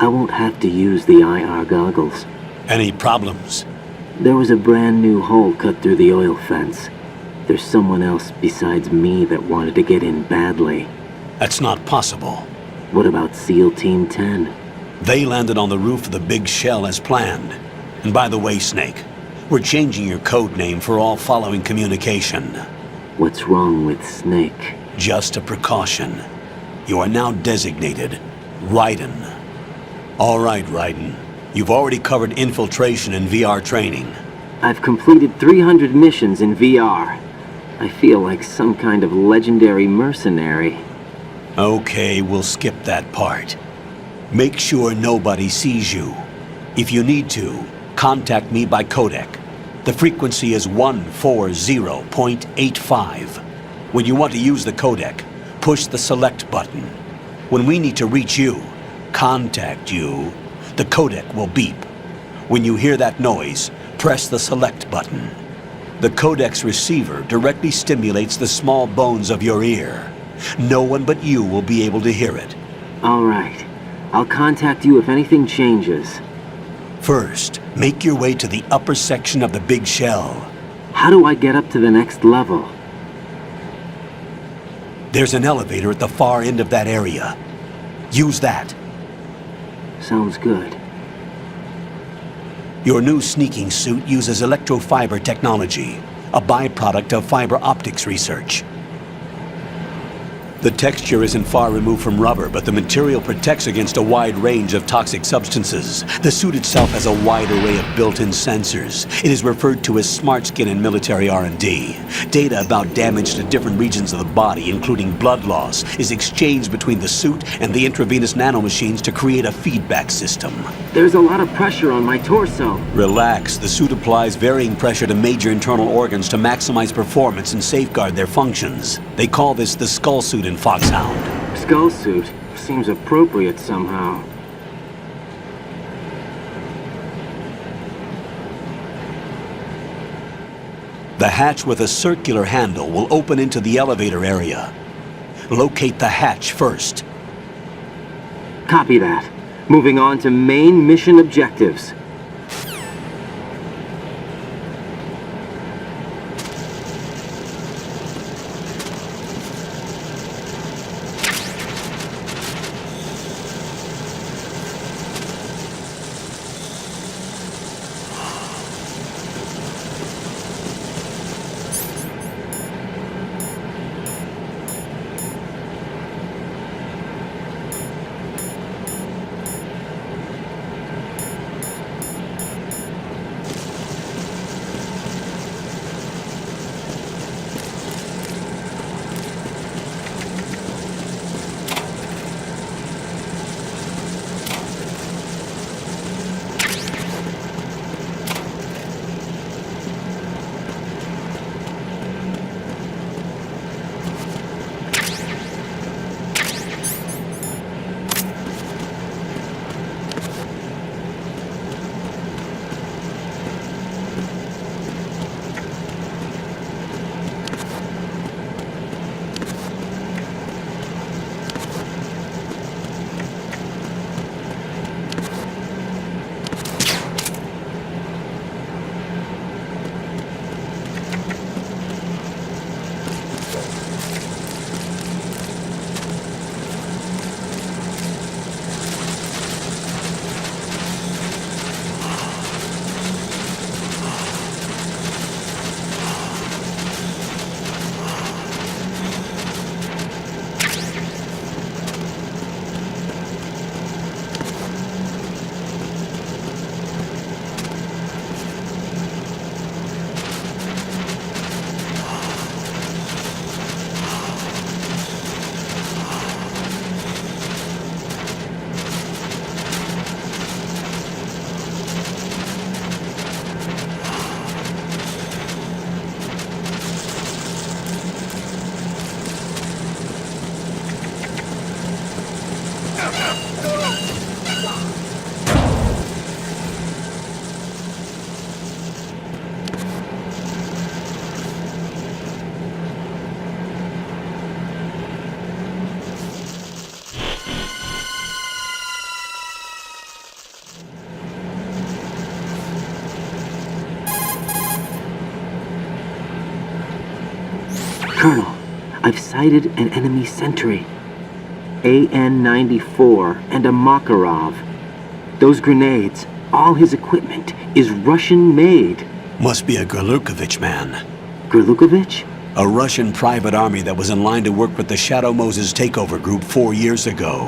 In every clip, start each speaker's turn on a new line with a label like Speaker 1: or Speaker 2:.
Speaker 1: I won't have to use the IR goggles.
Speaker 2: Any problems?
Speaker 1: There was a brand new hole cut through the oil fence. There's someone else besides me that wanted to get in badly.
Speaker 2: That's not possible.
Speaker 1: What about SEAL Team 10?
Speaker 2: They landed on the roof of the big shell as planned. And by the way, Snake, we're changing your code name for all following communication.
Speaker 1: What's wrong with Snake?
Speaker 2: Just a precaution. You are now designated Raiden. All right, Raiden. You've already covered infiltration and VR training.
Speaker 1: I've completed 300 missions in VR. I feel like some kind of legendary mercenary.
Speaker 2: Okay, we'll skip that part. Make sure nobody sees you. If you need to, contact me by codec. The frequency is 140.85. When you want to use the codec, push the select button. When we need to reach you, contact you, the codec will beep. When you hear that noise, press the select button. The codec's receiver directly stimulates the small bones of your ear. No one but you will be able to hear it.
Speaker 1: All right. I'll contact you if anything changes.
Speaker 2: First, make your way to the upper section of the big shell.
Speaker 1: How do I get up to the next level?
Speaker 2: There's an elevator at the far end of that area. Use that.
Speaker 1: Sounds good.
Speaker 2: Your new sneaking suit uses electrofiber technology, a byproduct of fiber optics research. The texture isn't far removed from rubber, but the material protects against a wide range of toxic substances. The suit itself has a wide array of built-in sensors. It is referred to as smart skin in military R&D. Data about damage to different regions of the body, including blood loss, is exchanged between the suit and the intravenous nanomachines to create a feedback system.
Speaker 1: There's a lot of pressure on my torso.
Speaker 2: Relax. The suit applies varying pressure to major internal organs to maximize performance and safeguard their functions. They call this the skull suit in Foxhound.
Speaker 1: Skull suit seems appropriate somehow.
Speaker 2: The hatch with a circular handle will open into the elevator area. Locate the hatch first.
Speaker 1: Copy that. Moving on to main mission objectives. Colonel, I've sighted an enemy sentry. AN-94 and a Makarov. Those grenades, all his equipment, is Russian-made.
Speaker 2: Must be a Gerlukovich man.
Speaker 1: Gerlukovich?
Speaker 2: A Russian private army that was in line to work with the Shadow Moses takeover group 4 years ago.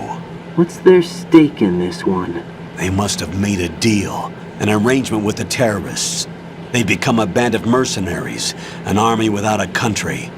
Speaker 1: What's their stake in this one?
Speaker 2: They must have made a deal, an arrangement with the terrorists. They've become a band of mercenaries, an army without a country.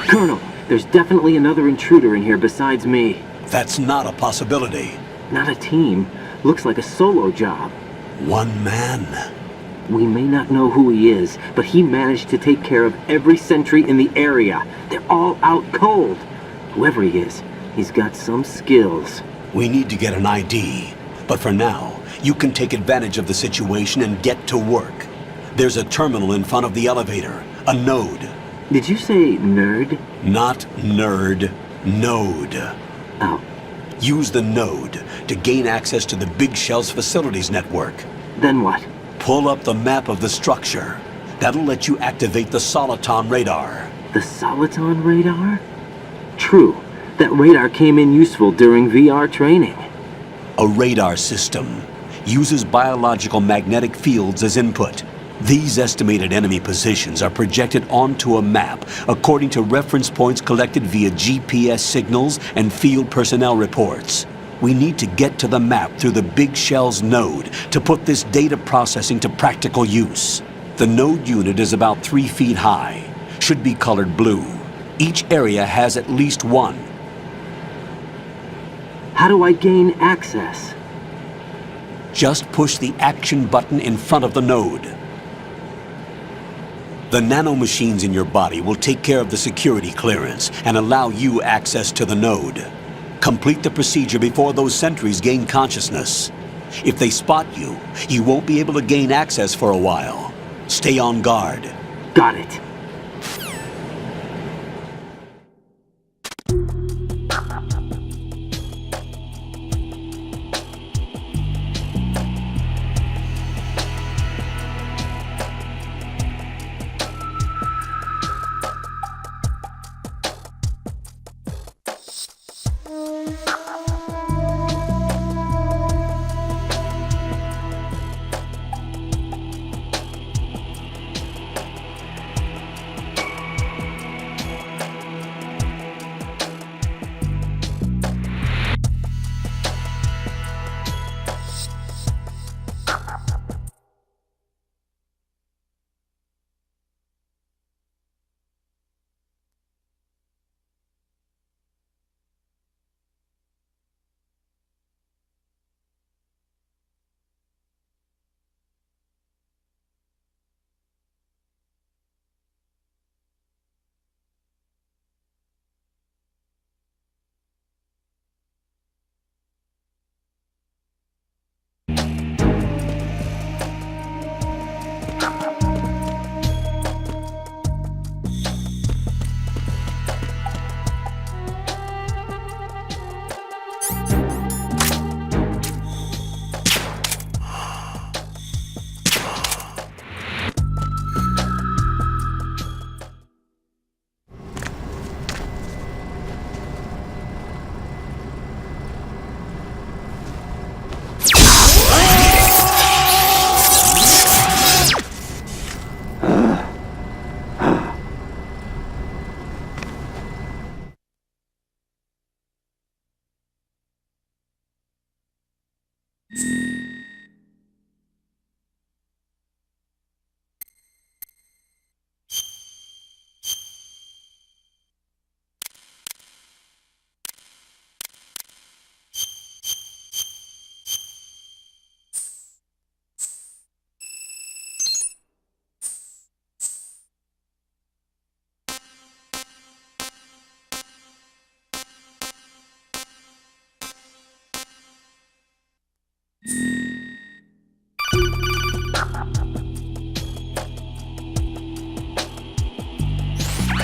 Speaker 1: Colonel, there's definitely another intruder in here besides me.
Speaker 2: That's not a possibility.
Speaker 1: Not a team. Looks like a solo job.
Speaker 2: One man.
Speaker 1: We may not know who he is, but he managed to take care of every sentry in the area. They're all out cold. Whoever he is, he's got some skills.
Speaker 2: We need to get an ID. But for now, you can take advantage of the situation and get to work. There's a terminal in front of the elevator. A node.
Speaker 1: Did you say nerd?
Speaker 2: Not nerd. Node.
Speaker 1: Oh,
Speaker 2: Use the node to gain access to the Big Shell's facilities network.
Speaker 1: then what?
Speaker 2: Pull up the map of the structure. That'll let you activate the Soliton radar.
Speaker 1: The Soliton radar? True. That radar came in useful during VR training.
Speaker 2: A radar system uses biological magnetic fields as input. These estimated enemy positions are projected onto a map according to reference points collected via GPS signals and field personnel reports. We need to get to the map through the Big Shell's node to put this data processing to practical use. The node unit is about 3 feet high, should be colored blue. Each area has at least one.
Speaker 1: How do I gain access?
Speaker 2: Just push the action button in front of the node. The nanomachines in your body will take care of the security clearance and allow you access to the node. Complete the procedure before those sentries gain consciousness. If they spot you, you won't be able to gain access for a while. Stay on guard.
Speaker 1: Got it.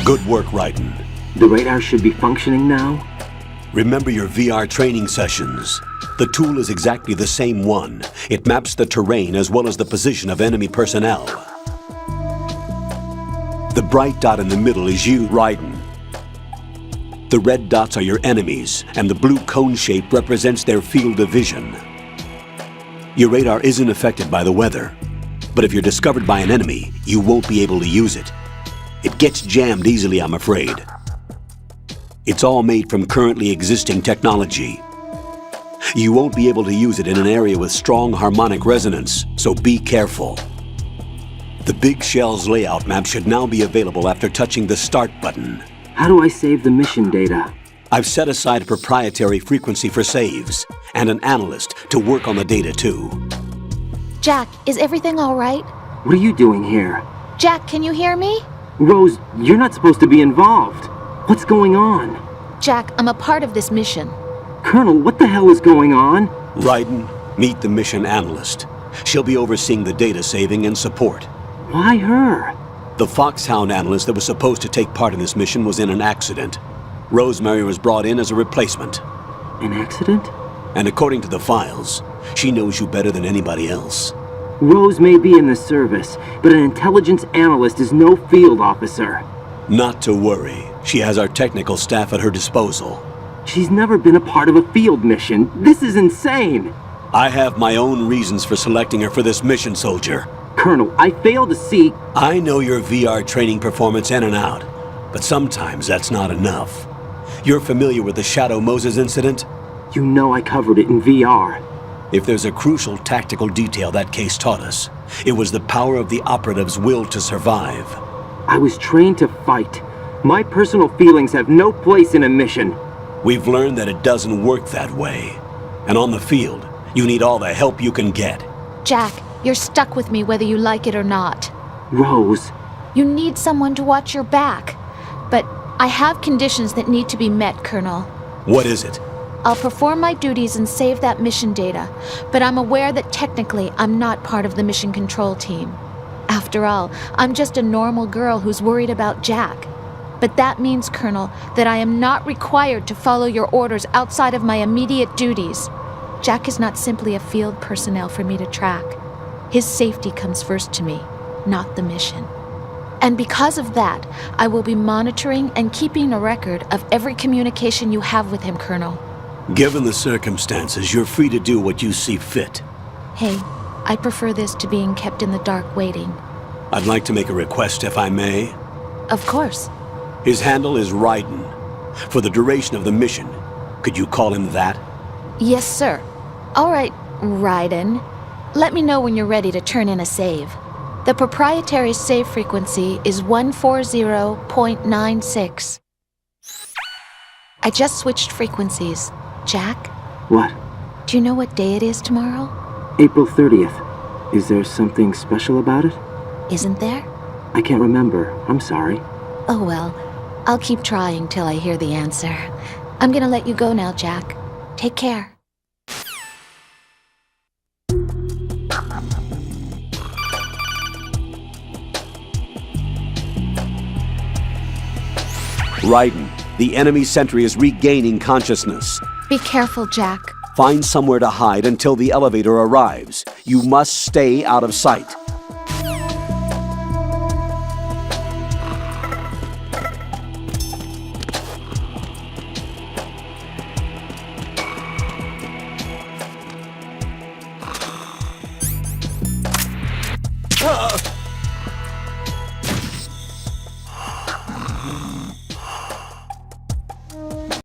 Speaker 2: Good work, Raiden.
Speaker 1: The radar should be functioning now?
Speaker 2: Remember your VR training sessions. The tool is exactly the same one. It maps the terrain as well as the position of enemy personnel. The bright dot in the middle is you, Raiden. The red dots are your enemies, and the blue cone shape represents their field of vision. Your radar isn't affected by the weather, but if you're discovered by an enemy, you won't be able to use it. It gets jammed easily, I'm afraid. It's all made from currently existing technology. You won't be able to use it in an area with strong harmonic resonance, so be careful. The Big Shell's layout map should now be available after touching the Start button.
Speaker 1: How do I save the mission data?
Speaker 2: I've set aside a proprietary frequency for saves, and an analyst to work on the data too.
Speaker 3: Jack, is everything all right?
Speaker 1: What are you doing here?
Speaker 3: Jack, can you hear me?
Speaker 1: Rose, you're not supposed to be involved. What's going on?
Speaker 3: Jack, I'm a part of this mission.
Speaker 1: Colonel, what the hell is going on?
Speaker 2: Raiden, meet the mission analyst. She'll be overseeing the data saving and support.
Speaker 1: Why her?
Speaker 2: The Foxhound analyst that was supposed to take part in this mission was in an accident. Rosemary was brought in as a replacement.
Speaker 1: An accident?
Speaker 2: And according to the files, she knows you better than anybody else.
Speaker 1: Rose may be in the service, but an intelligence analyst is no field officer.
Speaker 2: Not to worry. She has our technical staff at her disposal.
Speaker 1: She's never been a part of a field mission. This is insane!
Speaker 2: I have my own reasons for selecting her for this mission, soldier.
Speaker 1: Colonel, I fail to see...
Speaker 2: I know your VR training performance in and out, but sometimes that's not enough. You're familiar with the Shadow Moses incident?
Speaker 1: You know I covered it in VR.
Speaker 2: If there's a crucial tactical detail that case taught us, it was the power of the operative's will to survive.
Speaker 1: I was trained to fight. My personal feelings have no place in a mission.
Speaker 2: We've learned that it doesn't work that way. And on the field, you need all the help you can get.
Speaker 3: Jack, you're stuck with me whether you like it or not.
Speaker 1: Rose.
Speaker 3: You need someone to watch your back. But I have conditions that need to be met, Colonel.
Speaker 2: What is it?
Speaker 3: I'll perform my duties and save that mission data, but I'm aware that technically I'm not part of the mission control team. After all, I'm just a normal girl who's worried about Jack. But that means, Colonel, that I am not required to follow your orders outside of my immediate duties. Jack is not simply a field personnel for me to track. His safety comes first to me, not the mission. And because of that, I will be monitoring and keeping a record of every communication you have with him, Colonel.
Speaker 2: Given the circumstances, you're free to do what you see fit.
Speaker 3: Hey, I prefer this to being kept in the dark waiting.
Speaker 2: I'd like to make a request, if I may.
Speaker 3: Of course.
Speaker 2: His handle is Raiden. For the duration of the mission, could you call him that?
Speaker 3: Yes, sir. All right, Raiden. Let me know when you're ready to turn in a save. The proprietary save frequency is 140.96. I just switched frequencies. Jack,
Speaker 1: What?
Speaker 3: do you know what day it is tomorrow?
Speaker 1: April 30th. Is there something special about it?
Speaker 3: Isn't there?
Speaker 1: I can't remember. I'm sorry.
Speaker 3: Oh well, I'll keep trying till I hear the answer. I'm gonna let you go now, Jack. Take care.
Speaker 2: Raiden, the enemy sentry is regaining consciousness.
Speaker 3: Be careful, Jack.
Speaker 2: Find somewhere to hide until the elevator arrives. You must stay out of sight.